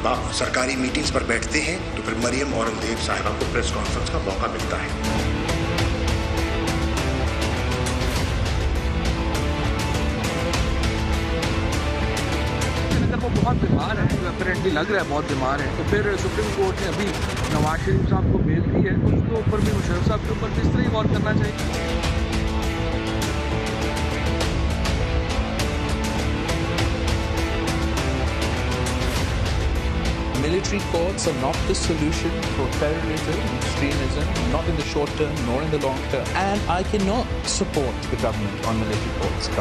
जब आप सरकारी मीटिंग्स पर बैठते हैं तो फिर मरियम औरंगजेब साहिबा को प्रेस कॉन्फ्रेंस का मौका मिलता है। अगर वो बहुत बीमार है, तो अपेरेंटली लग रहा है बहुत बीमार है, तो फिर सुप्रीम कोर्ट ने अभी नवाज शरीफ साहब को बेल दी है, तो उसके ऊपर भी मुशर्रफ साहब के ऊपर किस तरह गौर करना चाहिए। Military courts are not the solution for terrorism, extremism, not in the short term nor in the long term. And I cannot support the government on military courts.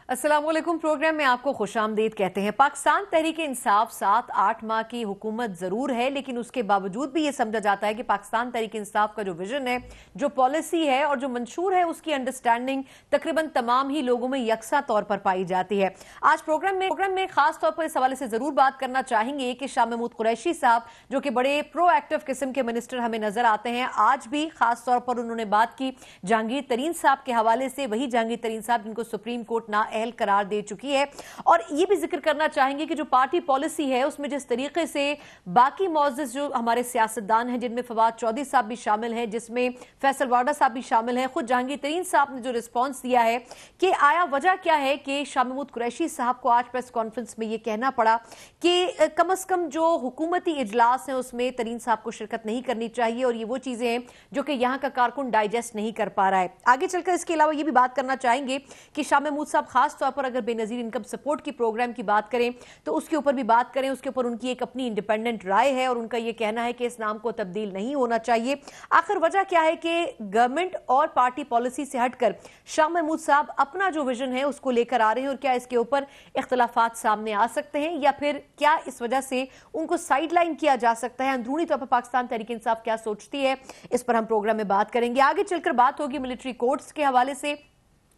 अस्सलाम वालेकुम। प्रोग्राम में आपको खुशामदीद कहते हैं। पाकिस्तान तहरीक इंसाफ 7-8 माह की हुकूमत जरूर है, लेकिन उसके बावजूद भी ये समझा जाता है कि पाकिस्तान तहरीक इंसाफ का जो विजन है, जो पॉलिसी है और जो मंशूर है, उसकी अंडरस्टैंडिंग तकरीबन तमाम ही लोगों में यकसा तौर पर पाई जाती है। आज प्रोग्राम में खास तौर पर इस हवाले से जरूर बात करना चाहेंगे कि शाह महमूद कुरैशी साहब, जो कि बड़े प्रोएक्टिव किस्म के मिनिस्टर हमें नजर आते हैं, आज भी खास तौर पर उन्होंने बात की जहांगीर तरीन साहब के हवाले से, वही जहांगीर तरीन साहब जिनको सुप्रीम कोर्ट नाअहल करार दे चुकी है। और ये भी जिक्र करना चाहेंगे कि जो पार्टी पॉलिसी है उसमें जिस तरीके से बाकी मौजूद जो हमारे सियासतदान हैं, जिनमें फवाद चौधरी साहब भी शामिल हैं, जिसमें फैसल वाडा साहब भी शामिल हैं, खुद जहांगीर तरीन साहब ने जो रिस्पॉन्स दिया है कि आया वजह क्या है कि शाह महमूद कुरैशी साहब को आज प्रेस कॉन्फ्रेंस में यह कहना पड़ा कि कम अज कम जो हुकूमती इजलास है उसमें तरीन साहब को शिरकत नहीं करनी चाहिए, और ये वो चीजें हैं जो कि यहाँ का कारकुन डाइजेस्ट नहीं कर पा रहा है। आगे चलकर इसके अलावा ये भी बात करना चाहेंगे कि शाह महमूद साहब खास तौर पर अगर बेनजीर इनकम सपोर्ट की प्रोग्राम की बात करें तो उसके ऊपर भी बात करें, उसके ऊपर उनकी एक अपनी इंडिपेंडेंट राय है और उनका यह कहना है कि इस नाम को तब्दील नहीं होना चाहिए। आखिर वजह क्या है कि गवर्नमेंट और पार्टी पॉलिसी से हटकर शाह महमूद साहब अपना जो विजन है उसको लेकर आ रहे हैं, और क्या इसके ऊपर इख्तलाफात सामने आ सकते हैं या फिर क्या इस वजह से उनको साइडलाइन किया जा सकता है। अंदरूनी तौर पर पाकिस्तान तहरीक इंसाफ क्या सोचती है, इस पर हम प्रोग्राम में बात करेंगे। आगे चलकर बात होगी मिलिट्री कोर्ट्स के हवाले से।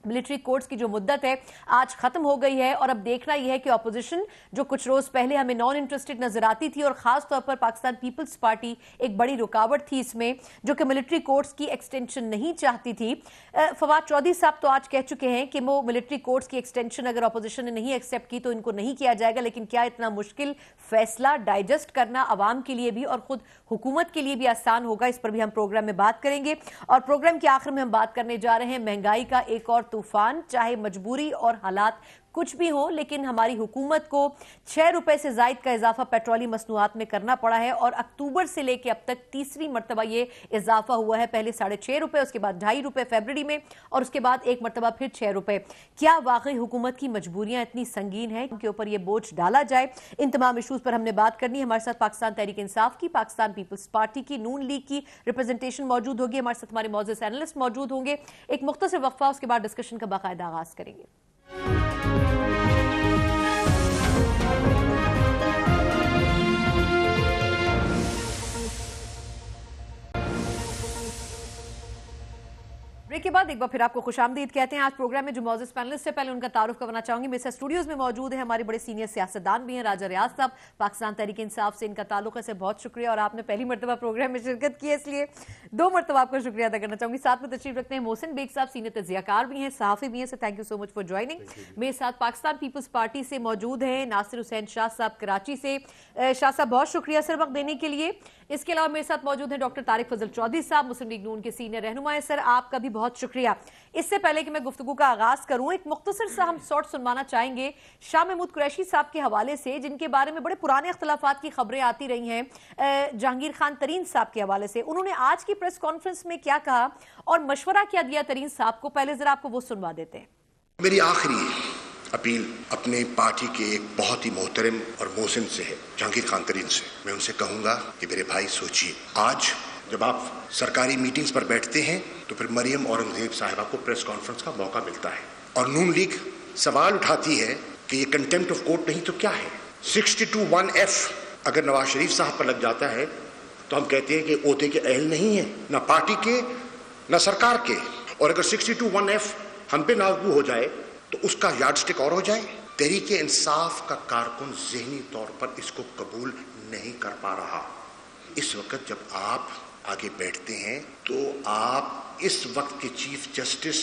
मिलिट्री कोर्ट्स की जो मुद्दत है आज खत्म हो गई है, और अब देखना यह है कि ऑपोजिशन जो कुछ रोज पहले हमें नॉन इंटरेस्टेड नजर आती थी, और खास तौर पर पाकिस्तान पीपल्स पार्टी एक बड़ी रुकावट थी इसमें, जो कि मिलिट्री कोर्ट्स की एक्सटेंशन नहीं चाहती थी। फवाद चौधरी साहब तो आज कह चुके हैं कि वो मिलिट्री कोर्ट्स की एक्सटेंशन अगर ऑपोजिशन ने नहीं एक्सेप्ट की तो इनको नहीं किया जाएगा, लेकिन क्या इतना मुश्किल फैसला डाइजेस्ट करना अवाम के लिए भी और खुद हुकूमत के लिए भी आसान होगा, इस पर भी हम प्रोग्राम में बात करेंगे। और प्रोग्राम के आखिर में हम बात करने जा रहे हैं महंगाई का एक और तूफान। चाहे मजबूरी और हालात कुछ भी हो, लेकिन हमारी हुकूमत को 6 रुपए से जायद का इजाफा पेट्रोलियम मसनूआत में करना पड़ा है, और अक्टूबर से लेकर अब तक तीसरी मरतबा ये इजाफा हुआ है। पहले 6.5 रुपए, उसके बाद 2.5 रुपए फरवरी में, और उसके बाद एक मरतबा फिर 6 रुपए। क्या वाकई हुकूमत की मजबूरियां इतनी संगीन है उनके ऊपर यह बोझ डाला जाए? इन तमाम इशूज पर हमने बात करनी है। हमारे साथ पाकिस्तान तहरीक इंसाफ की, पाकिस्तान पीपल्स पार्टी की, नून लीग की रिप्रेजेंटेशन मौजूद होगी। हमारे साथ हमारे मौजूद एनालिस्ट मौजूद होंगे। एक मुख्तसर वक्फा, उसके बाद डिस्कशन का बाकायदा आगाज करेंगे। ब्रेक के बाद एक बार फिर आपको खुशामदीद कहते हैं। आज प्रोग्राम में जो मौजूद पैनलिस्ट है, पहले उनका तारुफ करना चाहूंगी। मेरे साथ स्टूडियोज में मौजूद है हमारे बड़े सीनियर सियासतदान भी हैं। राजा रियाज साहब, पाकिस्तान तहरीक इंसाफ से इनका ताल्लुक है, बहुत शुक्रिया, और आपने पहली मरतबा प्रोग्राम में शिरकत की है, इसलिए 2 मरतबा आपका शुक्रिया अदा करना चाहूंगी। साथ में तशरीफ रखते हैं मोहसिन बेग साहब, सीनियर तजियाकार भी हैं, सहाफी भी हैं, so thank you so much for joining. मेरे साथ पाकिस्तान पीपल्स पार्टी से मौजूद हैं नासिर हुसैन शाह साहब कराची से। शाह साहब बहुत शुक्रिया सर वक्त देने के लिए। इसके अलावा मेरे साथ मौजूद हैं डॉक्टर तारिक फजल चौधरी साहब, मुस्लिम लीग नून के सीनियर रहनुमा है। सर आपका भी बहुत शुक्रिया। इससे पहले कि मैं गुफ्तगू का आगाज करूं, एक मुख्तसर सा हम शॉर्ट सुनवाना चाहेंगे शाह महमूद कुरैशी साहब के हवाले से, जिनके बारे में बड़े पुराने इख्तलाफात की खबरें आती रही हैं जहांगीर खान तरीन साहब के हवाले से। उन्होंने आज की प्रेस कॉन्फ्रेंस में क्या कहा और मशवरा क्या दिया तरीन साहब को, पहले जरा आपको वो सुनवा देते हैं। मेरी आखिरी अपील अपने पार्टी के एक बहुत ही मोहतरम और मोहसिन से है, जहांगीर खान तरीन से। मैं उनसे कहूंगा कि मेरे भाई सोचिए, आज जब आप सरकारी मीटिंग्स पर बैठते हैं तो फिर मरियम औरंगजेब साहिबा को प्रेस कॉन्फ्रेंस का मौका मिलता है, और नून लीग सवाल उठाती है कि ये कंटेम्प्ट ऑफ कोर्ट नहीं तो क्या है। 62(1)(f) अगर नवाज शरीफ साहब पर लग जाता है तो हम कहते हैं कि ओहदे के अहल नहीं है, ना पार्टी के ना सरकार के, और अगर 62(1)(f) हम पे लागू हो जाए तो उसका यार्डस्टिक और हो जाए। तहरीके इंसाफ का कारकुन ज़हनी तौर पर इसको कबूल नहीं कर पा रहा। इस वक्त जब आप आगे बैठते हैं तो आप इस वक्त के चीफ जस्टिस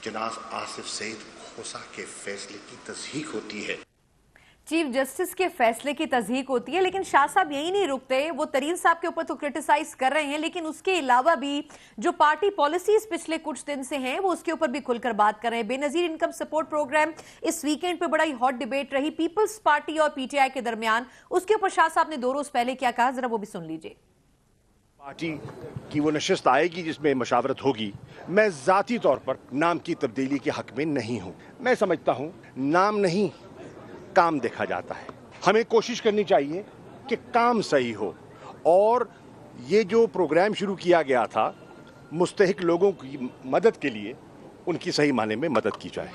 जनाब आसिफ सईद खोसा के फैसले की तस्दीक होती है। चीफ जस्टिस के फैसले की तस्दीक होती है, लेकिन शाह साहब यही नहीं रुकते। वो तरीन साहब के ऊपर तो क्रिटिसाइज कर रहे हैं, लेकिन उसके अलावा भी जो पार्टी पॉलिसीज पिछले कुछ दिन से हैं वो उसके ऊपर भी खुलकर बात कर रहे हैं। बेनजीर इनकम सपोर्ट प्रोग्राम इस वीकेंड पे बड़ा ही हॉट डिबेट रही पीपल्स पार्टी और पीटीआई के दरमियान। उसके ऊपर शाह साहब ने 2 रोज पहले क्या कहा, जरा वो भी सुन लीजिए। पार्टी की वो नशिस्त आएगी जिसमें मशावरत होगी। मैं जाती तौर पर नाम की तब्दीली के हक में नहीं हूं। मैं समझता हूं नाम नहीं, काम देखा जाता है। हमें कोशिश करनी चाहिए कि काम सही हो, और ये जो प्रोग्राम शुरू किया गया था मुस्तहिक लोगों की मदद के लिए, उनकी सही माने में मदद की जाए।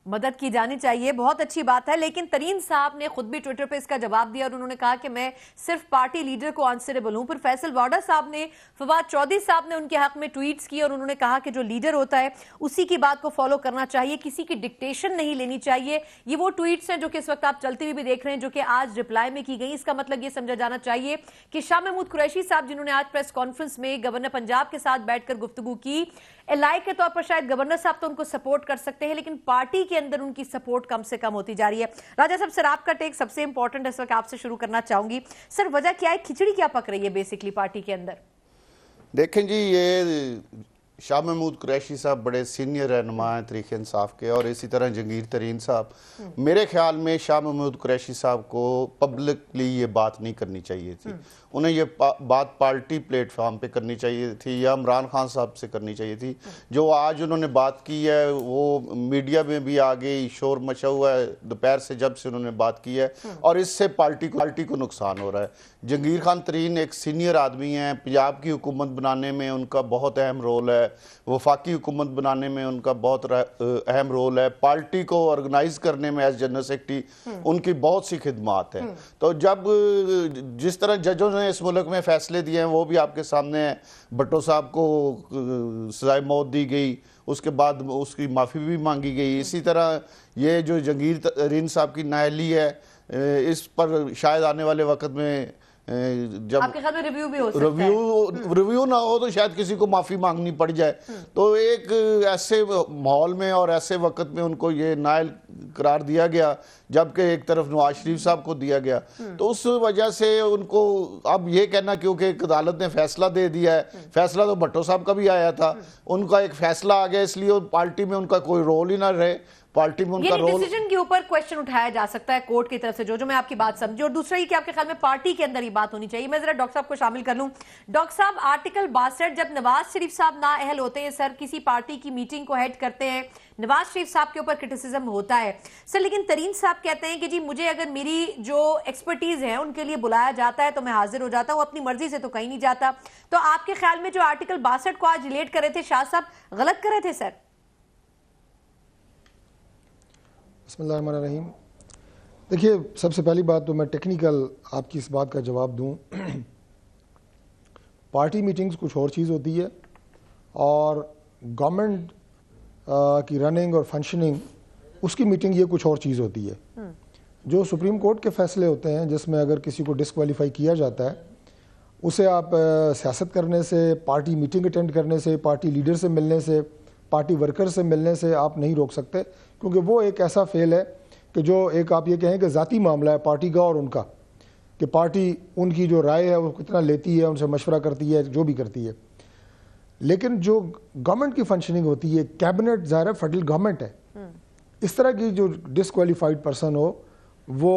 मदद की जानी चाहिए, बहुत अच्छी बात है। लेकिन तरीन साहब ने खुद भी ट्विटर पे इसका जवाब दिया और उन्होंने कहा कि मैं सिर्फ पार्टी लीडर को आंसरेबल हूं। फिर फैसल वाडा साहब ने, फवाद चौधरी साहब ने उनके हक में ट्वीट्स किए और उन्होंने कहा कि जो लीडर होता है उसी की बात को फॉलो करना चाहिए, किसी की डिक्टेशन नहीं लेनी चाहिए। ये वो ट्वीट्स हैं जो कि इस वक्त आप चलते हुए भी देख रहे हैं, जो कि आज रिप्लाई में की गई। इसका मतलब ये समझा जाना चाहिए कि शाह महमूद कुरैशी साहब, जिन्होंने आज प्रेस कॉन्फ्रेंस में गवर्नर पंजाब के साथ बैठकर गुफ्तगू की, एलआई के तौर पर शायद गवर्नर साहब तो उनको सपोर्ट कर सकते हैं, लेकिन पार्टी के अंदर उनकी सपोर्ट कम से कम होती जा रही है। राजा साहब, सर आपका टेक सबसे इंपॉर्टेंट है, इस वक्त आपसे शुरू करना चाहूंगी। सर वजह क्या है, खिचड़ी क्या पक रही है बेसिकली पार्टी के अंदर? देखें जी, ये शाह महमूद कुरैशी साहब बड़े सीनियर रहनुमा हैं तरीक़े इंसाफ के, और इसी तरह जंगीर तरीन साहब। मेरे ख्याल में शाह महमूद कुरैशी साहब को पब्लिकली ये बात नहीं करनी चाहिए थी। उन्हें ये बात पार्टी प्लेटफॉर्म पे करनी चाहिए थी या इमरान खान साहब से करनी चाहिए थी। जो आज उन्होंने बात की है वो मीडिया में भी आ गई, शोर मचा हुआ है दोपहर से जब से उन्होंने बात की है, और इससे पार्टी को नुकसान हो रहा है। जंगीर खान तरीन एक सीनियर आदमी हैं, पंजाब की हुकूमत बनाने में उनका बहुत अहम रोल है, वफाकी हुकूमत बनाने में उनका बहुत अहम रोल है, पार्टी को ऑर्गेनाइज करने में एज जनरल सेक्रेटरी उनकी बहुत सी खिदमात हैं। तो जब जिस तरह जजों ने इस मुल्क में फैसले दिए हैं वो भी आपके सामने है। भट्टो साहब को सजाए मौत दी गई, उसके बाद उसकी माफ़ी भी मांगी गई। इसी तरह ये जो जंगीर तरीन साहब की नाअहली है, इस पर शायद आने वाले वक्त में जब आपके ख्याल में रिव्यू भी हो सकता है? रिव्यू ना हो तो शायद किसी को माफी मांगनी पड़ जाए। तो एक ऐसे माहौल में और ऐसे वक्त में उनको ये नाइल करार दिया गया, जबकि एक तरफ नवाज शरीफ साहब को दिया गया। तो उस वजह से उनको अब ये कहना, क्योंकि एक अदालत ने फैसला दे दिया है, फैसला तो भट्टो साहब का भी आया था, उनका एक फैसला आ गया, इसलिए पार्टी में उनका कोई रोल ही ना रहे। पार्टी में उनका रोल, डिसीजन के ऊपर क्वेश्चन उठाया जा सकता है कोर्ट की तरफ से, जो मैं आपकी बात समझी। और दूसरा ये कि आपके ख्याल में पार्टी के अंदर ही बात होनी चाहिए। मैं जरा डॉक्टर साहब को शामिल कर लूं। डॉक्टर साहब, आर्टिकल 62, जब नवाज शरीफ साहब नाअहल होते हैं सर, किसी पार्टी की मीटिंग को हेड करते हैं, नवाज शरीफ साहब के ऊपर क्रिटिसिज्म होता है सर, लेकिन तरीन साहब कहते हैं कि जी मुझे अगर मेरी जो एक्सपर्टीज है उनके लिए बुलाया जाता है तो मैं हाजिर हो जाता हूं, अपनी मर्जी से तो कहीं नहीं जाता। तो आपके ख्याल में जो आर्टिकल 62 को आज रिलेट कर रहे थे शाह साहब, गलत कर रहे थे सर? बिस्मिल्लाहिर्रहमानिर्रहीम। देखिए, सबसे पहली बात तो मैं टेक्निकल आपकी इस बात का जवाब दूं। पार्टी मीटिंग्स कुछ और चीज़ होती है और गवर्नमेंट की रनिंग और फंक्शनिंग उसकी मीटिंग ये कुछ और चीज़ होती है। जो सुप्रीम कोर्ट के फैसले होते हैं जिसमें अगर किसी को डिस्क्वालीफाई किया जाता है, उसे आप सियासत करने से, पार्टी मीटिंग अटेंड करने से, पार्टी लीडर से मिलने से, पार्टी वर्कर से मिलने से आप नहीं रोक सकते, क्योंकि वो एक ऐसा फेल है कि जो एक आप ये कहें कि ज़ाती मामला है पार्टी का और उनका, कि पार्टी उनकी जो राय है वो कितना लेती है, उनसे मशवरा करती है, जो भी करती है। लेकिन जो गवर्नमेंट की फंक्शनिंग होती है, कैबिनेट ज़ाहिर है फेडरल गवर्नमेंट है, इस तरह की जो डिसक्वालीफाइड पर्सन हो वो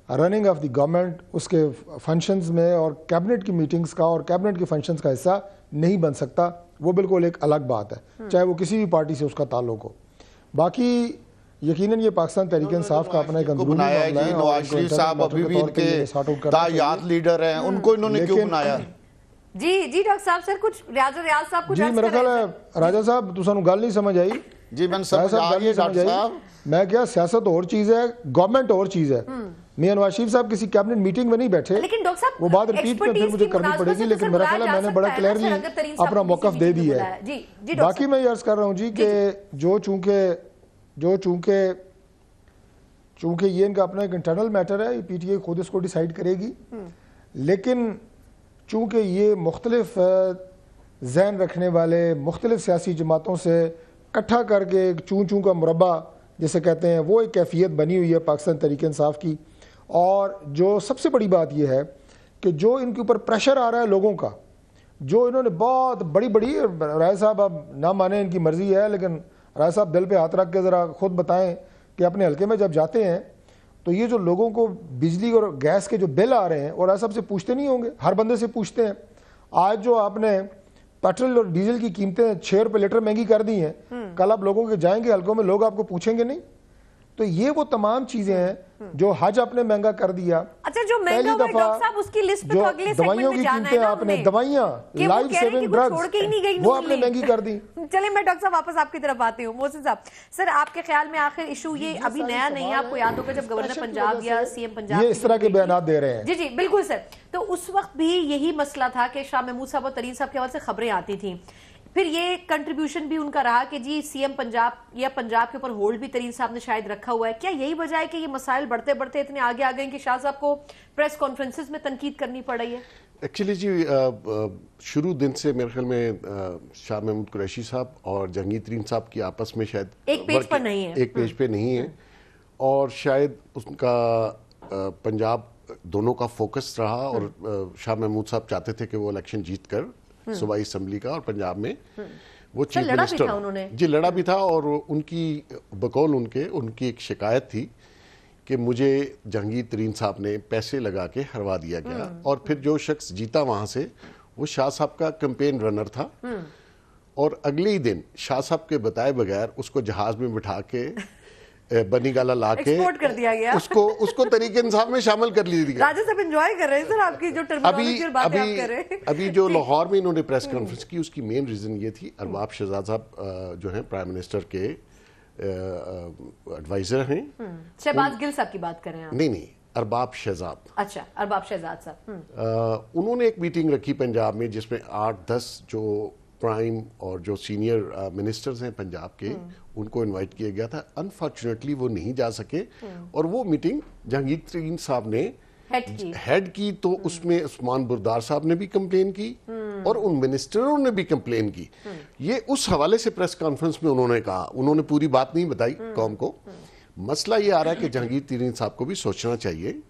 रनिंग ऑफ द गवर्नमेंट, उसके फंक्शंस में और कैबिनेट की मीटिंग्स का और कैबिनेट के फंक्शंस का हिस्सा नहीं बन सकता। वो बिल्कुल एक अलग बात है, चाहे वो किसी भी पार्टी से उसका ताल्लुक हो। बाकी यकीनन ये पाकिस्तान तहरीक इंसाफ का अपना एक अंदरूनी मामला है। नवाज शरीफ साहब अभी भी इनके तायात लीडर हैं, उनको इन्होंने क्यों बनाया? जी डॉक्टर साहब, सर कुछ रियाज साहब कुछ जी मेरा ख्याल है राजा साहब तो सानू गल नहीं समझ आई जी। मैंने समझ आई डॉक्टर साहब, मैं क्या, सियासत और चीज है, गवर्नमेंट और चीज है। मियां नवाज शरीफ साहब किसी कैबिनेट मीटिंग में नहीं बैठे, लेकिन डॉक्टर साहब वो बात रिपीट में फिर मुझे करनी पड़ेगी, लेकिन मेरा ख्याल है मैंने बड़ा क्लियरली अपना मौकफ दे दिया है। बाकी मैं ये अर्ज कर रहा हूँ जी कि जो चूंकि ये इनका अपना एक इंटरनल मैटर है, पीटीआई खुद इसको डिसाइड करेगी, लेकिन चूंकि ये मुख्तलिफ जहन रखने वाले मुख्तलिफ सियासी जमातों से इकट्ठा करके एक चूं का मुरब्बा जिसे कहते हैं, वो एक कैफियत बनी हुई है पाकिस्तान तहरीक इंसाफ की। और जो सबसे बड़ी बात यह है कि जो इनके ऊपर प्रेशर आ रहा है लोगों का, जो इन्होंने बहुत बड़ी राय साहब, अब ना माने इनकी मर्जी है, लेकिन राय साहब दिल पे हाथ रख के ज़रा खुद बताएं कि अपने हल्के में जब जाते हैं तो ये जो लोगों को बिजली और गैस के जो बिल आ रहे हैं, और राय साहब से पूछते नहीं होंगे, हर बंदे से पूछते हैं। आज जो आपने पेट्रोल और डीजल की कीमतें 6 रुपये लीटर महंगी कर दी हैं, कल आप लोगों के जाएंगे हल्कों में, लोग आपको पूछेंगे नहीं। तो ये वो तमाम चीजें हैं जो हज आपने महंगा कर दिया। अच्छा, जो महंगा हुआ डॉक्टर साहब, उसकी लिस्ट पे तो अगले दवाइयों की कीमतें आपने, दवाइयां, लाइफ सेविंग ड्रग्स, वो आपने महंगी कर दी। चलिए मैं डॉक्टर साहब वापस आपकी तरफ आती हूँ। मोहसिन साहब, सर आपके ख्याल में आखिर इशू ये अभी नया नहीं है, आपको याद होगा जब गवर्नर पंजाब या सीएम पंजाब ये इस तरह के बयान दे रहे हैं। जी जी बिल्कुल सर, तो उस वक्त भी यही मसला था कि शाह महमूद साहब और तरीन साहब के हवाले से खबरें आती थी। फिर ये कंट्रीब्यूशन भी उनका रहा कि जी सीएम पंजाब या पंजाब के ऊपर होल्ड भी तरीन साहब ने शायद रखा हुआ है। क्या यही वजह है कि ये मसाइल बढ़ते बढ़ते इतने आगे आ गए कि शाह साहब को प्रेस कॉन्फ्रेंसेस में तनकीद करनी पड़ रही है? एक्चुअली जी शुरू दिन से मेरे ख्याल में शाह महमूद कुरैशी साहब और जहांगीर तरीन साहब की आपस में शायद एक पेज पर नहीं है, एक पेज पे नहीं है, और शायद उनका पंजाब दोनों का फोकस रहा। और शाह महमूद साहब चाहते थे कि वो इलेक्शन जीत कर सूबाई असम्बली का और पंजाब में वो चीफ मिनिस्टर जी लड़ा भी था। और उनकी बकौल उनकी एक शिकायत थी कि मुझे जहांगीर तरीन साहब ने पैसे लगा के हरवा दिया गया, और फिर जो शख्स जीता वहां से वो शाह साहब का कैंपेन रनर था, और अगले ही दिन शाह साहब के बताए बगैर उसको जहाज में बिठा के बनी गाला ला के एक्सपोर्ट कर दिया गया, उसको तरीके इंसाफ में शामिल कर लिया। राजा साहब एंजॉय कर रहे हैं सर आपकी जो टर्मिनोलॉजी और बातें आप कर रहे हैं। अभी जो लाहौर में इन्होंने प्रेस कॉन्फ्रेंस की, उसकी मेन रीजन ये थी, अरबाब शहजाद साहब जो हैं प्राइम मिनिस्टर के एडवाइजर हैं। शहबाज गिल साहब की बात कर रहे हैं आप? नहीं, अरबाब शहजाद। अच्छा, अरबाब शहजाद साहब। उन्होंने एक मीटिंग रखी पंजाब में जिसमें 8-10 जो प्राइम और जो सीनियर मिनिस्टर्स हैं पंजाब के, उनको इनवाइट किया गया था। अनफॉर्चुनेटली वो नहीं जा सके, और वो मीटिंग जहांगीर तरीन साहब ने हेड की। तो उसमें उस्मान बुरदार साहब ने भी कंप्लेन की और उन मिनिस्टरों ने भी कंप्लेन की। ये उस हवाले से प्रेस कॉन्फ्रेंस में उन्होंने कहा, उन्होंने पूरी बात नहीं बताई कौम को। मसला ये आ रहा है कि जहांगीर तरीन साहब को भी सोचना चाहिए,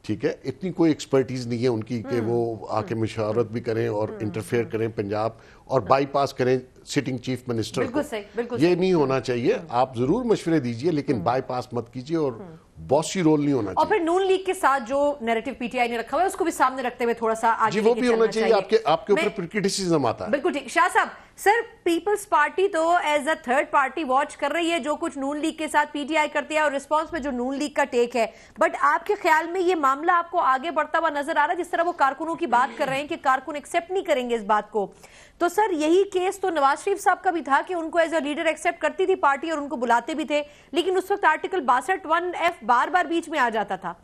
ठीक है, इतनी कोई एक्सपर्टीज नहीं है उनकी कि वो आके मशावरत भी करें और इंटरफेयर करें पंजाब और बाईपास करें सिटिंग चीफ मिनिस्टर को। ये नहीं होना चाहिए। आप जरूर मशवरे दीजिए, लेकिन बाईपास मत कीजिए, और बॉसी रोल नहीं होना चाहिए। और फिर नून लीग के साथ जो नैरेटिव पीटीआई ने रखा हुआ है उसको भी सामने रखते हुए थोड़ा सा आगे वो भी होना चाहिए। आपके ऊपर क्रिटिसिज्म आता है। बिल्कुल ठीक। शाह साहब, सर पीपल्स पार्टी तो as a third party watch कर रही है जो कुछ नून लीग के साथ पीटीआई करती है और रिस्पांस में जो नून लीग का टेक है, बट आपके ख्याल में ये मामला आपको आगे बढ़ता हुआ नजर आ रहा है? जिस तरह वो कारकुनों की बात कर रहे हैं कि कारकुन एक्सेप्ट नहीं करेंगे इस बात को, तो सर यही केस तो नवाज शरीफ साहब का भी था कि उनको एज अ लीडर एक्सेप्ट करती थी पार्टी और उनको बुलाते भी थे, लेकिन उस वक्त आर्टिकल 62(1)(f) बार बार बीच में आ जाता था।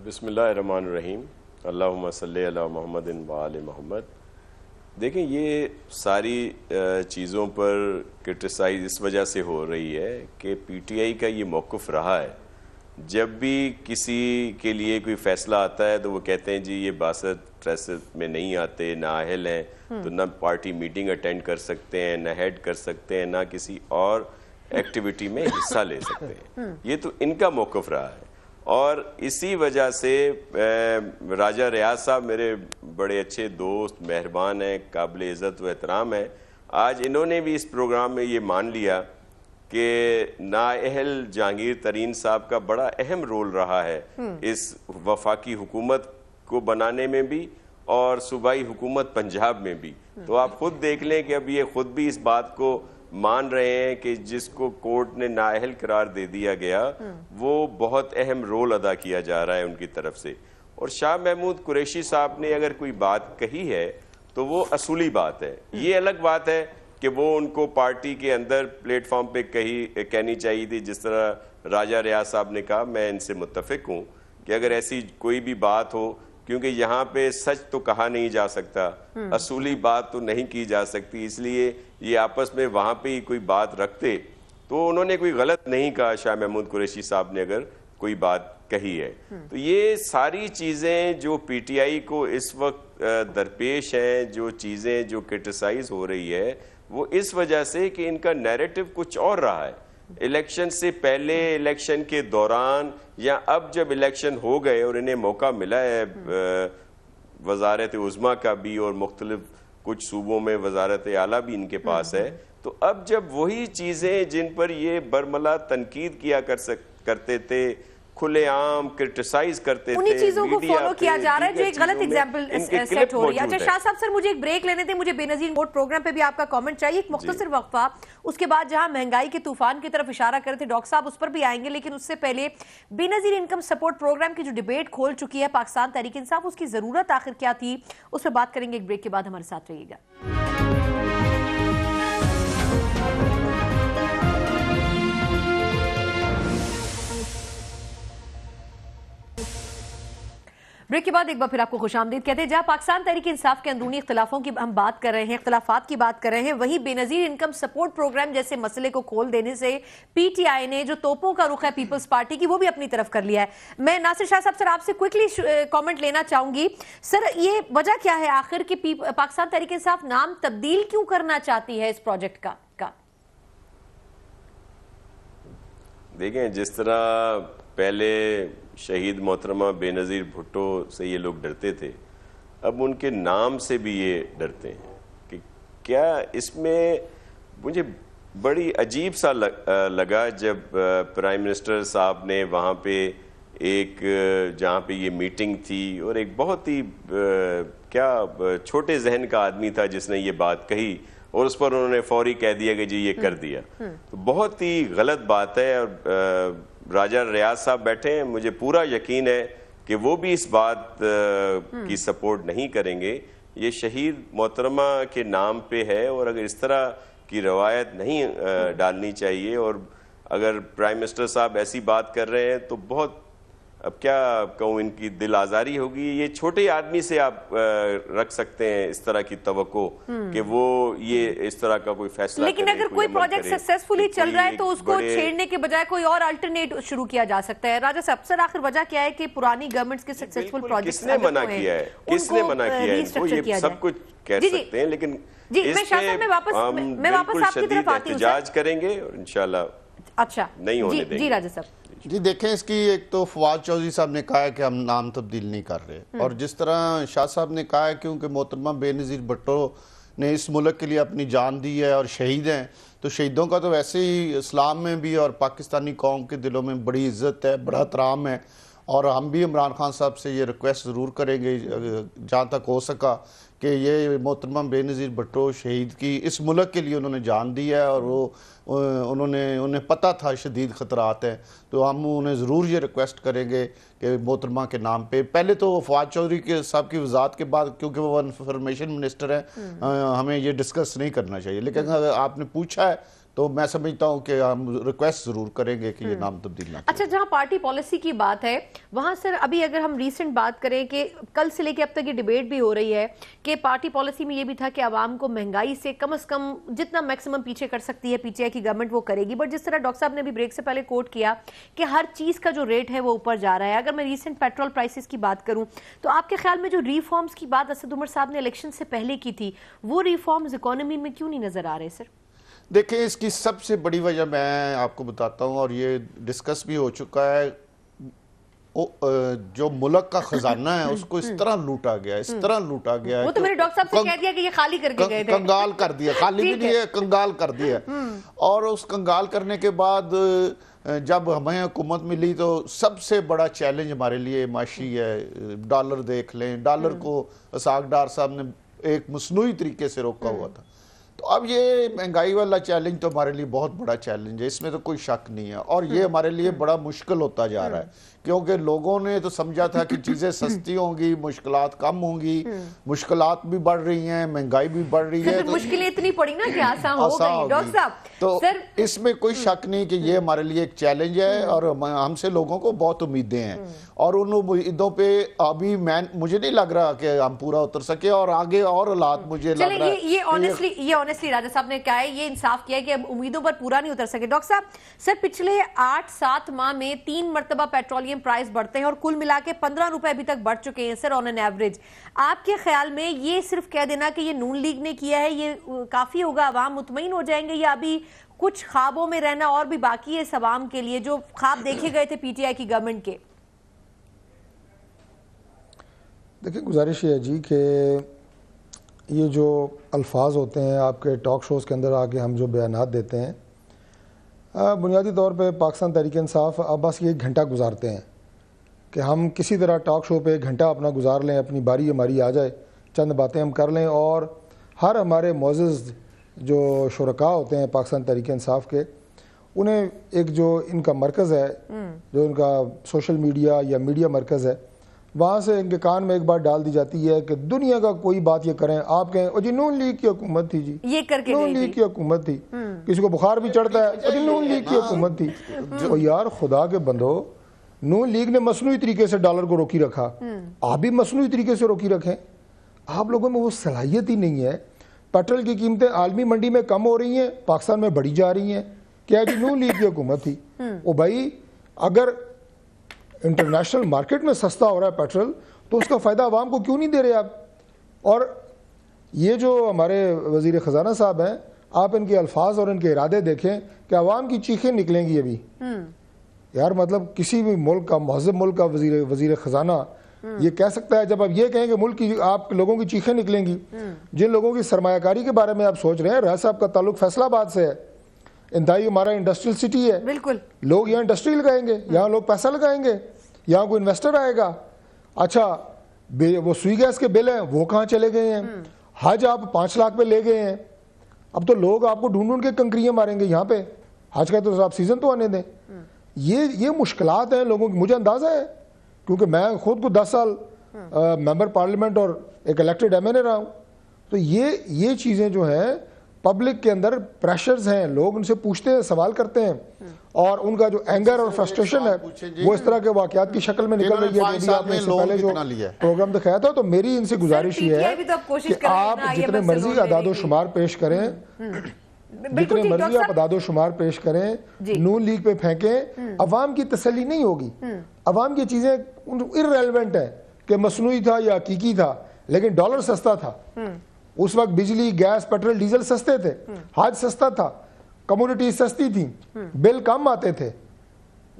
बिस्मिल्लाहिर्रहमानिर्रहीम, अल्लाहुम्मा सल्ली अला मुहम्मदिन व आले मोहम्मद। देखें, ये सारी चीज़ों पर क्रिटिसाइज इस वजह से हो रही है कि पीटीआई का ये मौक़िफ़ रहा है, जब भी किसी के लिए कोई फैसला आता है तो वो कहते हैं जी ये बासत ट्रेसत में नहीं आते, नाअहल हैं, तो ना पार्टी मीटिंग अटेंड कर सकते हैं, ना हेड कर सकते हैं, ना किसी और एक्टिविटी में हिस्सा ले सकते हैं। ये तो इनका मौक़िफ़ रहा है, और इसी वजह से राजा रियाज साहब मेरे बड़े अच्छे दोस्त, मेहरबान हैं, काबिल इज़्ज़त व एहतराम हैं। आज इन्होंने भी इस प्रोग्राम में ये मान लिया कि नाअहल जहांगीर तरीन साहब का बड़ा अहम रोल रहा है इस वफाकी हुकूमत को बनाने में भी और सूबाई हुकूमत पंजाब में भी। तो आप खुद देख लें कि अब ये खुद भी इस बात को मान रहे हैं कि जिसको कोर्ट ने नाअहल करार दे दिया गया वो बहुत अहम रोल अदा किया जा रहा है उनकी तरफ से। और शाह महमूद कुरैशी साहब ने अगर कोई बात कही है तो वो असूली बात है। ये अलग बात है कि वो उनको पार्टी के अंदर प्लेटफॉर्म पे कहनी चाहिए थी, जिस तरह राजा रियाज साहब ने कहा। मैं इनसे मुत्तफिक हूँ कि अगर ऐसी कोई भी बात हो, क्योंकि यहाँ पे सच तो कहा नहीं जा सकता, असूली बात तो नहीं की जा सकती, इसलिए ये आपस में वहाँ पे ही कोई बात रखते तो उन्होंने कोई गलत नहीं कहा शाह महमूद कुरैशी साहब ने अगर कोई बात कही है। तो ये सारी चीज़ें जो पीटीआई को इस वक्त दरपेश हैं, जो चीज़ें जो क्रिटिसाइज हो रही है, वो इस वजह से कि इनका नैरेटिव कुछ और रहा है। इलेक्शन से पहले, इलेक्शन के दौरान, या अब जब इलेक्शन हो गए और इन्हें मौका मिला है वजारत उज़्मा का भी और मुख्तलिफ कुछ सूबों में वजारत आला भी इनके पास है, तो अब जब वही चीजें जिन पर ये बरमला तनकीद किया करते थे, खुलेआम क्रिटिसाइज करते थे, उन्हीं चीजों को फॉलो किया जा रहा है जो एक गलत एग्जांपल सेट हो रही है। अच्छा शाह साहब, सर मुझे एक ब्रेक लेने थे, मुझे बेनजीर वोट प्रोग्राम पे भी आपका कमेंट चाहिए, एक मुख्तसर वक्फा, उसके बाद जहां महंगाई के तूफान की तरफ इशारा कर रहे थे डॉक्टर साहब, उस पर भी आएंगे, लेकिन उससे पहले बेनजीर इनकम सपोर्ट प्रोग्राम की जो डिबेट खोल चुकी है पाकिस्तान तहरीक इंसाफ, उसकी जरूरत आखिर क्या थी, उस पर बात करेंगे एक ब्रेक के बाद। हमारे साथ रहिएगा। ब्रेक के बाद एक बार फिर आपको खुशामदीद कहते हैं। जहां पाकिस्तान तहरीक इंसाफ के अंदरूनी इख्तिलाफों की हम बात कर रहे हैं, इख्तिलाफात की बात कर रहे हैं, वहीं बेनजीर इनकम सपोर्ट प्रोग्राम जैसे मसले को खोल देने से पीटीआई ने जो तोपों का रुख है पीपल्स पार्टी की, वो भी अपनी तरफ कर लिया है। मैं नासिर शाह साहब सर आपसे क्विकली कमेंट लेना चाहूंगी। सर ये वजह क्या है आखिर कि पाकिस्तान तहरीक इंसाफ नाम तब्दील क्यों करना चाहती है इस प्रोजेक्ट का? देखें, जिस तरह पहले शहीद मोहतरमा बेनज़ीर भुट्टो से ये लोग डरते थे, अब उनके नाम से भी ये डरते हैं कि क्या इसमें, मुझे बड़ी अजीब सा लगा जब प्राइम मिनिस्टर साहब ने वहाँ पे एक, जहाँ पे ये मीटिंग थी और एक बहुत ही क्या छोटे जहन का आदमी था जिसने ये बात कही और उस पर उन्होंने फौरी कह दिया कि जी ये कर दिया, तो बहुत ही गलत बात है। और राजा रियाज साहब बैठे हैं, मुझे पूरा यकीन है कि वो भी इस बात की सपोर्ट नहीं करेंगे। ये शहीद मोहतरमा के नाम पे है और अगर इस तरह की रवायत नहीं डालनी चाहिए, और अगर प्राइम मिनिस्टर साहब ऐसी बात कर रहे हैं तो बहुत, अब क्या कहूँ, इनकी दिल आजारी होगी। ये छोटे आदमी से आप रख सकते हैं इस तरह की तवक्को कि वो ये इस तरह का कोई फैसला, लेकिन अगर कोई प्रोजेक्ट सक्सेसफुली चल रहा है तो उसको छेड़ने के बजाय कोई और अल्टरनेट शुरू किया जा सकता है। राजा साहब सर आखिर वजह क्या है कि पुरानी गवर्नमेंट्स के सक्सेसफुल प्रोजेक्ट किसने मना किया है, किसने मना किया है इनको? ये सब कुछ कह सकते हैं, लेकिन मैं वापस आपकी तरफ आती हूं, एहतजाज करेंगे और इंशाल्लाह अच्छा नहीं होने देंगे। जी राजा साहब। जी देखें, इसकी एक तो फवाद चौधरी साहब ने कहा है कि हम नाम तब्दील नहीं कर रहे, और जिस तरह शाह साहब ने कहा है क्योंकि मोहतरमा बेनज़ीर भुट्टो ने इस मुल्क के लिए अपनी जान दी है और शहीद हैं, तो शहीदों का तो वैसे ही इस्लाम में भी और पाकिस्तानी कौम के दिलों में बड़ी इज्जत है, बड़ा एहतराम है। और हम भी इमरान खान साहब से ये रिक्वेस्ट ज़रूर करेंगे जहाँ तक हो सका कि ये मोहतरमा बेनज़ीर भुट्टो शहीद की इस मुल्क के लिए उन्होंने जान दी है और वो उन्हें पता था शदीद ख़तरात हैं, तो हम उन्हें ज़रूर ये रिक्वेस्ट करेंगे कि मोहतरमा के नाम पे, पहले तो फवाद चौधरी के साहब की वजात के बाद, क्योंकि वो इंफॉर्मेशन मिनिस्टर हैं, हमें ये डिस्कस नहीं करना चाहिए, लेकिन अगर आपने पूछा है तो मैं समझता हूं कि हम रिक्वेस्ट जरूर करेंगे कि ये नाम तब्दील ना। अच्छा, जहां पार्टी पॉलिसी की बात है वहां सर अभी अगर हम रीसेंट बात करें कि कल से लेकर अब तक ये डिबेट भी हो रही है कि पार्टी पॉलिसी में ये भी था कि आवाम को महंगाई से कम जितना मैक्सिमम पीछे कर सकती है पीटीआई की गवर्नमेंट वो करेगी, बट जिस तरह डॉक्टर साहब ने भी ब्रेक से पहले कोट किया कि हर चीज का जो रेट है वो ऊपर जा रहा है। अगर मैं रीसेंट पेट्रोल प्राइसेस की बात करूं तो आपके ख्याल में जो रिफॉर्म्स की बात असद उमर साहब ने इलेक्शन से पहले की थी, वो रिफॉर्म्स इकोनॉमी में क्यों नहीं नजर आ रहे सर? देखिए, इसकी सबसे बड़ी वजह मैं आपको बताता हूं और ये डिस्कस भी हो चुका है, जो मुल्क का खजाना है उसको इस तरह लूटा गया, इस तरह लूटा गया, वो तो मेरे डॉक्टर साहब से कह दिया कि ये खाली करके गए थे, कंगाल कर दिया, खाली भी नहीं है, कंगाल कर दिया। और उस कंगाल करने के बाद जब हमें हुकूमत मिली तो सबसे बड़ा चैलेंज हमारे लिए माशी है। डॉलर देख लें, डॉलर को इसाक डार साहब ने एक मसनूई तरीके से रोका हुआ था, तो अब ये महंगाई वाला चैलेंज तो हमारे लिए बहुत बड़ा चैलेंज है, इसमें तो कोई शक नहीं है। और ये हमारे लिए बड़ा मुश्किल होता जा रहा है क्योंकि लोगों ने तो समझा था कि चीजें सस्ती होंगी, मुश्किलात कम होंगी, मुश्किलात भी बढ़ रही हैं, महंगाई भी बढ़ रही है, तो मुश्किलें इतनी पड़ी ना कि आसान हो गई डॉक्टर साहब। तो इसमें कोई शक नहीं कि ये हमारे लिए एक चैलेंज है और हमसे लोगों को बहुत उम्मीदें हैं और उन उम्मीदों पे अभी मुझे नहीं लग रहा कि हम पूरा उतर सके और आगे और हालात मुझे लग रहा है। ये ऑनेस्टली राजा साहब ने कहा है, ये इंसाफ किया है कि अब उम्मीदों पर पूरा नहीं उतर सके। डॉक्टर साहब, सर पिछले 8-7 माह में 3 मरतबा पेट्रोलियम प्राइस बढ़ते हैं और कुल मिला के 15 रुपए अभी तक बढ़ चुके हैं सर ऑन एन एवरेज। आपके ख्याल में ये सिर्फ कह देना कि ये नून लीग ने किया है, ये काफी होगा, अवाम मुतमईन हो जाएंगे, या अभी कुछ ख्वाबों में रहना और भी बाकी है इस अवाम के लिए जो ख्वाब देखे गए थे पीटीआई की गवर्नमेंट के? देखिए, गुजारिश ये है जी कि ये जो अल्फाज होते हैं आपके टॉक शोज़ के अंदर आके हम जो बयानात देते हैं, बुनियादी तौर पे पाकिस्तान तहरीक इंसाफ अब बस ये 1 घंटा गुजारते हैं कि हम किसी तरह टॉक शो पे 1 घंटा अपना गुजार लें, अपनी बारी हमारी आ जाए, चंद बातें हम कर लें, और हर हमारे मोअज़्ज़ज़ जो शुरका होते हैं पाकिस्तान तहरीक इंसाफ के, उन्हें एक जो इनका मरकज़ है, जो इनका सोशल मीडिया या मीडिया मरकज़ है, वहाँ से इनके कान में एक बात डाल दी जाती है कि दुनिया का कोई बात ये करें, आप कहें ओ जी नून लीग की हुकूमत थी जी, ये करके नून लीग की हुकूमत थी, किसी को बुखार भी चढ़ता है, ओ जी नून लीग की हुकूमत थी। तो यार खुदा के बंदो, नून लीग ने मसनूई तरीके से डॉलर को रोकी रखा, आप भी मसनूई तरीके से रोकी रखें। आप लोगों में वो सलाहियत ही नहीं है। पेट्रोल की कीमतें आलमी मंडी में कम हो रही हैं, पाकिस्तान में बढ़ी जा रही हैं, क्या जी नून लीग की हुकूमत थी। ओ भाई, अगर इंटरनेशनल मार्केट में सस्ता हो रहा है पेट्रोल, तो उसका फ़ायदा आवाम को क्यों नहीं दे रहे आप? और ये जो हमारे वज़ीर ख़जाना साहब हैं, आप इनके अल्फाज और इनके इरादे देखें कि आवाम की चीखें निकलेंगी अभी। यार मतलब किसी भी मुल्क का, महज़ब मुल्क का वज़ीर ख़जाना ये कह सकता है, जब आप ये कहें कि मुल्क की आप लोगों की चीखें निकलेंगी। जिन लोगों की सरमायाकारी के बारे में आप सोच रहे हैं, राज साहब का ताल्लुक फैसलाबाद से है, इंतहाई हमारा इंडस्ट्रियल सिटी है, बिल्कुल लोग यहाँ इंडस्ट्री लगाएंगे, यहाँ लोग पैसा लगाएंगे, यहाँ कोई इन्वेस्टर आएगा। अच्छा, वो सुई गैस के बिल हैं वो कहाँ चले गए हैं? हज आप 5 लाख पे ले गए हैं, अब तो लोग आपको ढूंढ ढूंढ के कंकरियां मारेंगे यहाँ पे। हज का तो आप सीजन तो आने दें। ये मुश्किलात हैं लोगों की, मुझे अंदाजा है, क्योंकि मैं खुद को 10 साल मेंबर पार्लियामेंट और एक इलेक्टेड एमएनए रहा हूँ। तो ये चीज़ें जो हैं पब्लिक के अंदर प्रेशर्स हैं, लोग उनसे पूछते हैं, सवाल करते हैं, और उनका जो एंगर और फ्रस्ट्रेशन है वो इस तरह के वाकयात की शक्ल में निकल रही है। जो आपने इससे पहले जो प्रोग्राम दिखाया था, तो मेरी इनसे गुजारिश ये है कि आप जितने मर्जी अदादो शुमार पेश करें, जितने मर्जी आप अदादो शुमार पेश करें, नून लीग पे फेंकें, अवाम की तसल्ली नहीं होगी। अवाम की चीजें इररेलेवेंट है कि मसनूई था या हकीकी था, लेकिन डॉलर सस्ता था उस वक्त, बिजली गैस पेट्रोल डीजल सस्ते थे, हज सस्ता था, कमोडिटी सस्ती थी, बिल कम आते थे।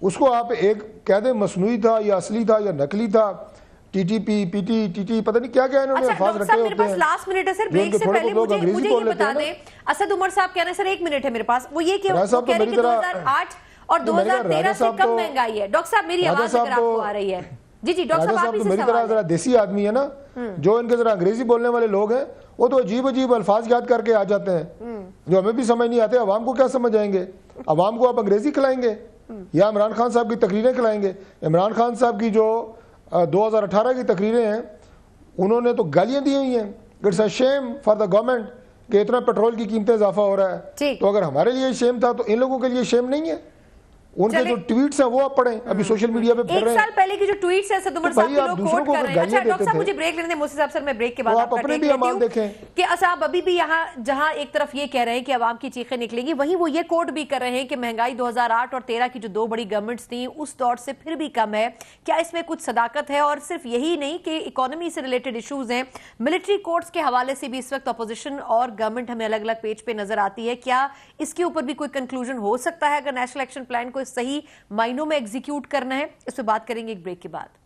उसको आप एक कह दें मसनूई था या असली था या नकली था, टीटीपी पीटी पता नहीं क्या क्या इन्होंने अल्फाज रखे होते हैं। लास्ट मिनट है सर, ब्रेक से पहले मुझे ये बता दें, असद उमर साहब कह रहे हैं सर 1 मिनट है मेरे पास, वो ये कि 2008 और 2013 से कम महंगाई है। डॉक्टर साहब मेरी आवाज अगर आपको आ रही है। जी जी डॉक्टर साहब, तो मेरी तरह जरा देसी आदमी है ना, जो इनके जरा अंग्रेजी बोलने वाले लोग हैं, वो तो अजीब अजीब अल्फाज याद करके आ जाते हैं जो हमें भी समझ नहीं आते। अवाम को क्या समझ आएंगे? अवाम को आप अंग्रेजी खिलाएंगे या इमरान खान साहब की तकरीरें खिलाएंगे? इमरान खान साहब की जो 2018 की तकरीरें हैं, उन्होंने तो गालियां दी हुई हैं, it's a shame for the government कि इतना पेट्रोल की कीमतें इजाफा हो रहा है। तो अगर हमारे लिए शेम था तो इन लोगों के लिए शेम नहीं है? उनके जो ट्वीट्स हैं वो आप पढ़ें, अभी सोशल मीडिया पे फिर रहे हैं। 1 साल पहले की जो ट्वीट्स हैं सद उमर साहब के लोग कोट कर रहे हैं। अच्छा डॉक्टर साहब मुझे ब्रेक लेने दें, मुझसे सर मैं ब्रेक के बाद आप अपने भी अमाल देखें कि साहब अभी भी यहाँ जहाँ एक तरफ ये कह रहे हैं कि आवाम की चीखें निकलेंगी, वहीं वो ये कोट भी कर रहे हैं कि महंगाई 2008 और 13 की जो 2 बड़ी गवर्नमेंट्स थी उस दौर से फिर भी कम है। क्या इसमें कुछ सदाकत है? और सिर्फ यही नहीं कि इकोनॉमी से रिलेटेड इश्यूज हैं, मिलिट्री कोर्ट्स के हवाले से भी इस वक्त अपोजिशन और गवर्नमेंट हमें अलग अलग पेज पे नजर आती है। क्या इसके ऊपर भी कोई कंक्लूजन हो सकता है अगर नेशनल एक्शन प्लान को सही मायनों में एग्जीक्यूट करना है? इस पर बात करेंगे एक ब्रेक के बाद।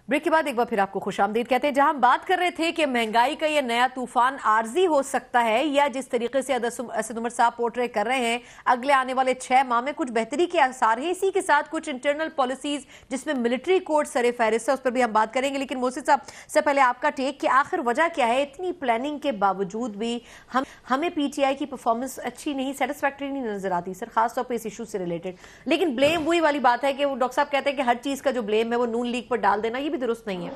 ब्रेक के बाद एक बार फिर आपको खुशामदीद कहते हैं। जहां हम बात कर रहे थे कि महंगाई का यह नया तूफान आर्जी हो सकता है, या जिस तरीके से असद उमर साहब पोर्ट्रे कर रहे हैं अगले आने वाले 6 माह में कुछ बेहतरी के आसार हैं। इसी के साथ कुछ इंटरनल पॉलिसीज जिसमें मिलिट्री कोड सरे फहरिस्त है, उस पर भी हम बात करेंगे। लेकिन मोहसिन साहब से पहले आपका टेक कि आखिर वजह क्या है, इतनी प्लानिंग के बावजूद भी हमें पीटीआई की परफॉर्मेंस अच्छी नहीं, सेटिस्फैक्टरी नहीं नजर आती सर, खासतौर पर इस इशू से रिलेटेड। लेकिन ब्लेम वही वाली बात है कि वो डॉक्टर साहब कहते हैं कि हर चीज का जो ब्लेम है वो नून लीग पर डाल देना, ये दुरुस्त नहीं है।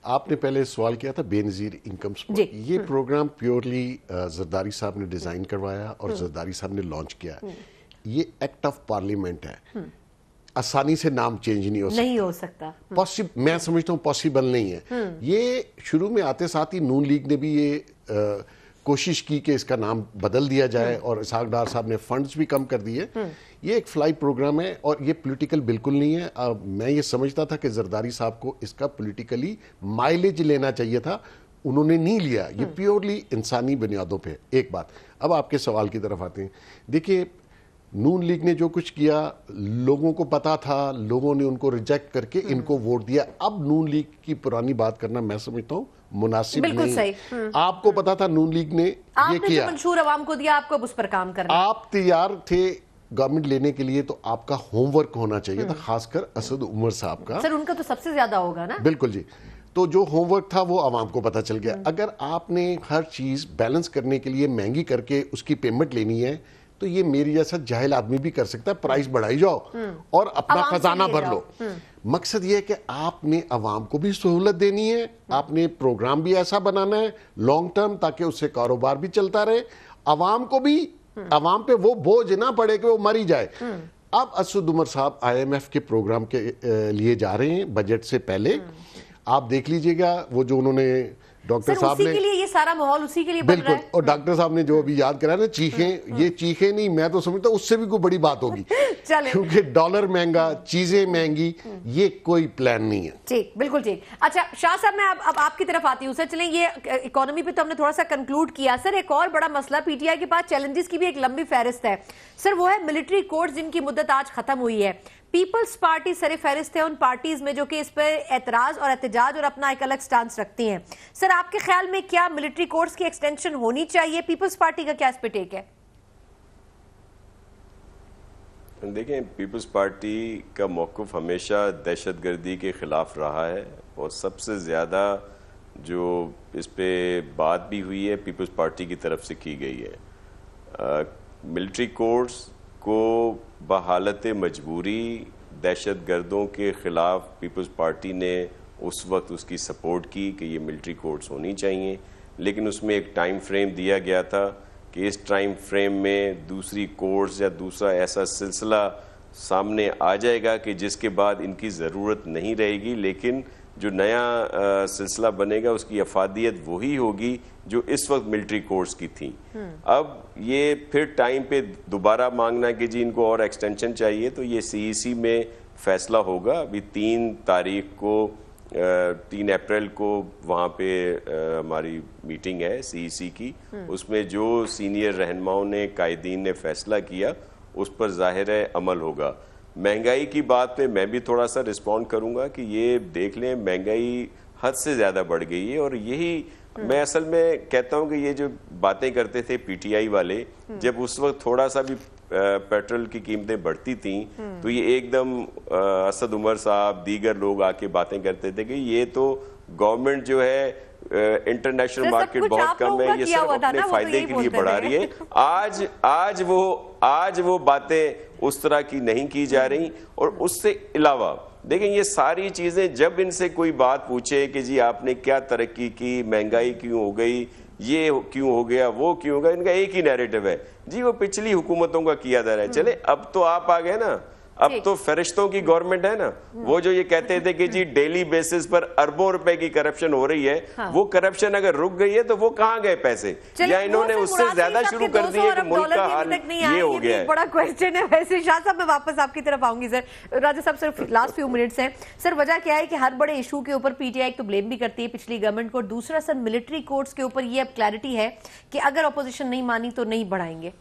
आपने पहले सवाल किया था बेनजीर इनकम सपोर्ट, ये प्रोग्राम प्योरली जरदारी साहब ने डिजाइन करवाया और जरदारी साहब ने लॉन्च किया। ये एक्ट ऑफ पार्लियामेंट है। आसानी से नाम चेंज नहीं हो सकता। नहीं हो सकता। मैं समझता हूँ पॉसिबल नहीं है। ये शुरू में आते साथ ही नून लीग ने भी ये कोशिश की कि इसका नाम बदल दिया जाए और इसहाक डार साहब ने फंड्स भी कम कर दिए। ये एक फ्लाई प्रोग्राम है और ये पॉलिटिकल बिल्कुल नहीं है। मैं ये समझता था कि जरदारी साहब को इसका पॉलिटिकली माइलेज लेना चाहिए था, उन्होंने नहीं लिया। ये प्योरली इंसानी बुनियादों पे। एक बात, अब आपके सवाल की तरफ आते हैं। देखिए, नून लीग ने जो कुछ किया लोगों को पता था, लोगों ने उनको रिजेक्ट करके इनको वोट दिया। अब नून लीग की पुरानी बात करना मैं समझता हूँ मुनासिब नहीं। सही। आपको पता था नून लीग ने ये किया, मंशूर अवाम को दिया, आपको उस पर काम करना, आप तैयार थे गवर्नमेंट लेने के लिए, तो आपका होमवर्क होना चाहिए था, खासकर असद उमर साहब का। सर उनका तो सबसे ज्यादा होगा ना। बिल्कुल जी। तो जो होमवर्क था वो आवाम को पता चल गया। अगर आपने हर चीज बैलेंस करने के लिए महंगी करके उसकी पेमेंट लेनी है, तो ये मेरी जैसा जाहिल आदमी भी कर सकता है। प्राइस बढ़ाई जाओ और अपना खजाना भर लो। मकसद ये है कि आपने आवाम को भी सहूलत देनी है, आपने प्रोग्राम भी ऐसा बनाना है लॉन्ग टर्म, ताकि उससे कारोबार भी चलता रहे, आवाम को भी, आवाम पे वो बोझ ना पड़े कि वो मरी जाए। अब असद उमर साहब IMF के प्रोग्राम के लिए जा रहे हैं बजट से पहले। आप देख लीजिएगा वो जो उन्होंने डॉक्टर साहब ने, के लिए ये सारा माहौल उसी के लिए बन रहा है। बिल्कुल, और डॉक्टर साहब ने जो अभी याद कराया ना, चीखें, ये चीखें नहीं, मैं तो समझता हूँ उससे भी कोई बड़ी बात होगी क्योंकि डॉलर महंगा, चीजें महंगी, ये कोई प्लान नहीं है। ठीक, बिल्कुल ठीक। अच्छा शाह साहब, मैं अब आपकी तरफ आती हूँ। सर चलें, ये इकोनॉमी पे तो हमने थोड़ा सा कंक्लूड किया। सर एक और बड़ा मसला, PTI के पास चैलेंजेस की भी एक लंबी फहरिस्त है सर, वो है मिलिट्री कोर्ट्स जिनकी मुद्दत आज खत्म हुई है। पीपल्स पार्टी सरे फहरिस्त है उन पार्टीज में जो कि इस पर एतराज और एहतजाज और अपना एक अलग स्टांस रखती हैं। सर आपके ख्याल में क्या मिलिट्री कोर्ट्स की एक्सटेंशन होनी चाहिए? पीपल्स पार्टी का क्या इस पे टेक है? देखें, पीपल्स पार्टी का मौक़िफ़ हमेशा दहशतगर्दी के ख़िलाफ़ रहा है और सबसे ज़्यादा जो इस पे बात भी हुई है पीपल्स पार्टी की तरफ से की गई है। मिलिट्री कोर्ट्स को बहालत मजबूरी दहशतगर्दों के ख़िलाफ़ पीपल्स पार्टी ने उस वक्त उसकी सपोर्ट की कि ये मिलिट्री कोर्ट्स होनी चाहिए, लेकिन उसमें एक टाइम फ्रेम दिया गया था कि इस टाइम फ्रेम में दूसरी कोर्ट्स या दूसरा ऐसा सिलसिला सामने आ जाएगा कि जिसके बाद इनकी ज़रूरत नहीं रहेगी, लेकिन जो नया सिलसिला बनेगा उसकी अफादियत वही होगी जो इस वक्त मिलिट्री कोर्ट्स की थी। अब ये फिर टाइम पे दोबारा मांगना कि जी इनको और एक्सटेंशन चाहिए, तो ये CEC में फैसला होगा। अभी 3 अप्रैल को वहाँ पे हमारी मीटिंग है CEC की, उसमें जो सीनियर रहनुमाओं ने, कायदीन ने फैसला किया उस पर ज़ाहिर है अमल होगा। महंगाई की बात पे मैं भी थोड़ा सा रिस्पॉन्ड करूंगा कि ये देख लें, महंगाई हद से ज़्यादा बढ़ गई है और यही मैं असल में कहता हूं कि ये जो बातें करते थे PTI वाले, जब उस वक्त थोड़ा सा भी पेट्रोल की कीमतें बढ़ती थी तो ये एकदम असद उमर साहब दीगर लोग आके बातें करते थे कि ये तो गवर्नमेंट जो है इंटरनेशनल मार्केट बहुत कम है, ये सब अपने फायदे के लिए बढ़ा रही है। आज वो बातें उस तरह की नहीं की जा रही। और उससे अलावा देखें, ये सारी चीजें जब इनसे कोई बात पूछे कि जी आपने क्या तरक्की की, महंगाई क्यों हो गई, ये क्यों हो गया, वो क्यों हो गया, इनका एक ही नैरेटिव है, जी वो पिछली हुकूमतों का किया जा रहा है। चले अब तो आप आ गए ना, अब तो फरिश्तों की गवर्नमेंट है ना। वो जो ये कहते थे कि जी डेली बेसिस पर अरबों रुपए की करप्शन हो रही है, वो करप्शन अगर रुक गई है तो वो कहाँ गए पैसे, या इन्होंने उससे ज्यादा शुरू कर दिए कि मुल्क का हाल ये हो गया है। बड़ा क्वेश्चन है वैसे। शाह साहब मैं वापस आपकी तरफ आऊंगी। सर राजा साहब, सिर्फ लास्ट फ्यू मिनट्स हैं सर। वजह क्या है कि हर बड़े इशू के ऊपर PTI तो ब्लेम भी करती है पिछली गवर्नमेंट को, दूसरा सर मिलिट्री कोर्ट्स के ऊपर ये अब क्लैरिटी है कि अगर अपोजिशन नहीं मानी तो नहीं बढ़ाएंगे।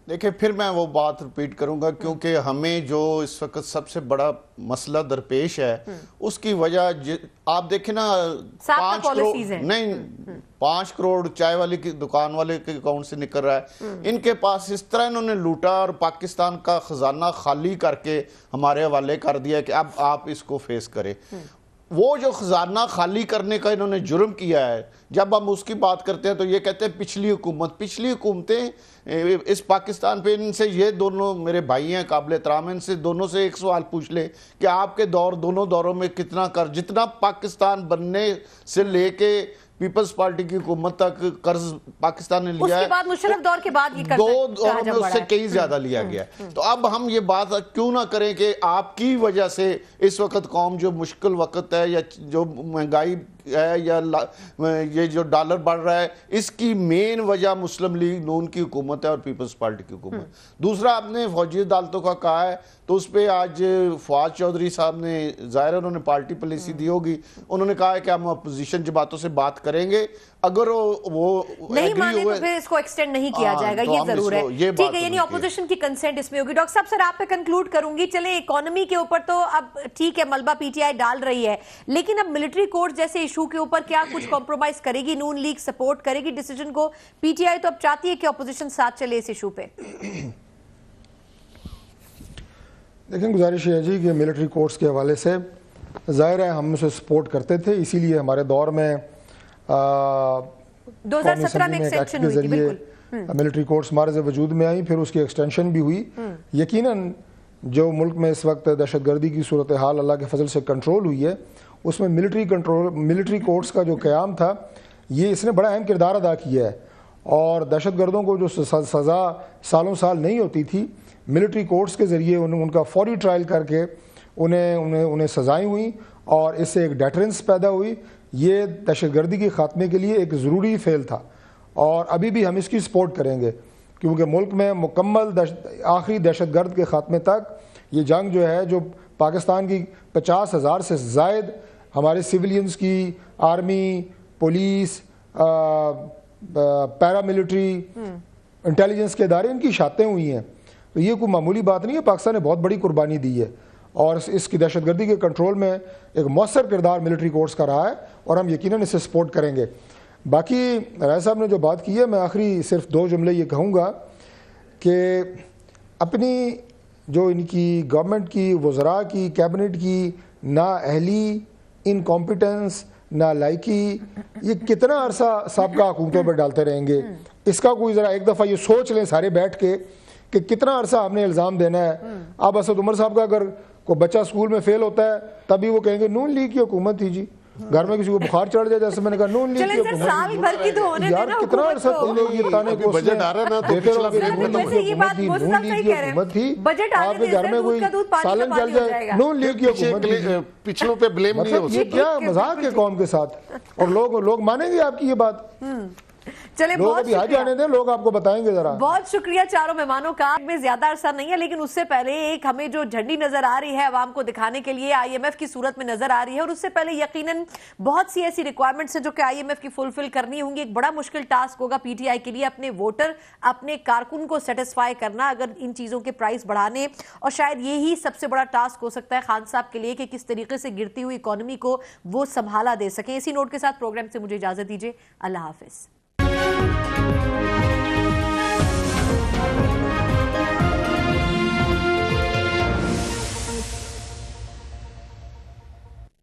देखिए, फिर मैं वो बात रिपीट करूंगा क्योंकि हमें जो इस वक्त सबसे बड़ा मसला दरपेश है उसकी वजह आप देखें ना, 5 करोड़ नहीं 5 करोड़ चाय वाले की दुकान वाले के अकाउंट से निकल रहा है। इनके पास इस तरह इन्होंने लूटा और पाकिस्तान का खजाना खाली करके हमारे हवाले कर दिया कि अब आप इसको फेस करें। वो जो खजाना खाली करने का इन्होंने जुर्म किया है, जब हम उसकी बात करते हैं तो ये कहते हैं पिछली हुकूमतें इस पाकिस्तान पे, इनसे ये दोनों मेरे भाई हैं काबिल एहतराम, इनसे दोनों से एक सवाल पूछ ले कि आपके दोनों दौरों में कितना कर, जितना पाकिस्तान बनने से लेके पीपल्स पार्टी की हुकूमत तक कर्ज पाकिस्तान ने लिया उसके है। बाद मुशर्रफ दौर के बाद ये कर्ज 2 दौरों में जब बढ़ा उससे है। कहीं ज्यादा लिया गया है। तो अब हम ये बात क्यों ना करें कि आपकी वजह से इस वक्त कौम जो मुश्किल वक्त है या जो महंगाई है या ये जो डॉलर बढ़ रहा है, इसकी मेन वजह मुस्लिम लीग नून की हुकूमत है और पीपल्स पार्टी की हुकूमत। दूसरा, आपने फौजी अदालतों का कहा है, तो उस पर आज फवाद चौधरी साहब ने, जाहिर है उन्होंने पार्टी पॉलिसी दी होगी, उन्होंने कहा है कि हम अपोजिशन जमातों से बात करेंगे, अगर वो नहीं माने तो फिर इसको एक्सटेंड नहीं किया जाएगा, तो ये हम जरूर है। ये ठीक है, यानी ऑपोजिशन की कंसेंट इसमें होगी। डॉक्टर साहब, सर आप पे कंक्लूड करूंगी। चले, इकोनॉमी के ऊपर तो अब ठीक है, मलबा पीटीआई डाल रही है, लेकिन अब मिलिट्री कोर्ट जैसे इशू के ऊपर क्या कुछ कॉम्प्रोमाइज करेगी नून लीग? सपोर्ट करेगी डिसीजन को? पीटीआई तो अब चाहती है कि ऑपोजिशन साथ चले इस इशू पे। लेकिन गुजारिश है जी कि मिलिट्री कोर्ट्स के हवाले से जाहिर है हम उसे सपोर्ट करते थे, इसीलिए हमारे दौर में 2017 में एक्सटेंशन हुई थी, बिल्कुल। मिलिट्री कोर्ट्स हमारे से वजूद में आई, फिर उसकी एक्सटेंशन भी हुई। यकीनन जो मुल्क में इस वक्त दहशतगर्दी की सूरत हाल अल्लाह के फजल से कंट्रोल हुई है, उसमें मिलिट्री कोर्ट्स का जो क़याम था, ये इसने बड़ा अहम किरदार अदा किया है। और दहशतगर्दों को जो सज़ा सालों साल नहीं होती थी, मिलिट्री कोर्ट्स के ज़रिए उनका फौरी ट्रायल करके उन्हें सज़ाएँ हुई और इससे एक डेटरेंस पैदा हुई। ये दहशतगर्दी के ख़ात्मे के लिए एक ज़रूरी फेल था और अभी भी हम इसकी सपोर्ट करेंगे, क्योंकि मुल्क में मुकम्मल आखिरी दहशतगर्द के ख़ात्मे तक ये जंग जो है, जो पाकिस्तान की 50,000 से ज़ायद हमारे सिविलियंस की, आर्मी, पुलिस, पैरामिलिट्री, इंटेलिजेंस के इदारे, इनकी शातें हुई हैं, तो ये कोई मामूली बात नहीं है। पाकिस्तान ने बहुत बड़ी कुर्बानी दी है और इसकी दहशतगर्दी के कंट्रोल में एक मौसर किरदार मिलिट्री कोर्ट्स का रहा है और हम यकीनन इसे सपोर्ट करेंगे। बाकी राय साहब ने जो बात की है, मैं आखिरी सिर्फ 2 जुमले ये कहूँगा कि अपनी जो इनकी गवर्नमेंट की, वज़रा की, कैबिनेट की नाअहली, इनकॉम्पिटेंस, नालायकी, ये कितना अरसा साबका हुकूमतों पर डालते रहेंगे? इसका कोई ज़रा एक दफ़ा ये सोच लें सारे बैठ के कि कितना अरसा हमने इल्ज़ाम देना है। अब असद उमर साहब का अगर कोई बच्चा स्कूल में फेल होता है, तभी वो कहेंगे नून लीग की हुकूमत थी जी। घर में किसी को बुखार चढ़ जाए, जैसे मैंने कहा नून लीग की हुकूमत। साल भर की तो होने यार देना कितना अरसा तुम लोग ये बताने को बजट आ रहा है ना, तो देते पिछला रहोगे फिर नून लीग वैसे की ये बात हुकूमत थी, मुस्तफ़ा नून लीग सही की कह रहे हैं। हुकूमत थी। बजट आने आपके से घर में कोई दूध का दूध, पानी का सालन पानी चल हो जाए, जाएगा। नून लीग की हुकूमत थी। पिछलों पे ब्लेम नहीं हो मतलब ये सकता। क्या मजाक है कौम के साथ? और लोग मानेंगे आपकी ये बात? चले, लोग बहुत अभी आ शुक्रिया। जाने दें, लोग आपको बताएंगे जरा। बहुत शुक्रिया चारों मेहमानों का। में ज्यादा अरसा नहीं है, लेकिन उससे पहले एक हमें जो झंडी नजर आ रही है अवाम को दिखाने के लिए, आईएमएफ की सूरत में नजर आ रही है, और उससे पहले यकीनन बहुत सी ऐसी रिक्वायरमेंट्स हैं जो कि आईएमएफ की फुलफिल करनी होंगी। एक बड़ा मुश्किल टास्क होगा पीटीआई के लिए अपने वोटर, अपने कारकुन को सेटिस्फाई करना, अगर इन चीजों के प्राइस बढ़ाने, और शायद यही सबसे बड़ा टास्क हो सकता है खान साहब के लिए कि किस तरीके से गिरती हुई इकोनॉमी को वो संभाला दे सकें। इसी नोट के साथ प्रोग्राम से मुझे इजाजत दीजिए। अल्लाह हाफिज।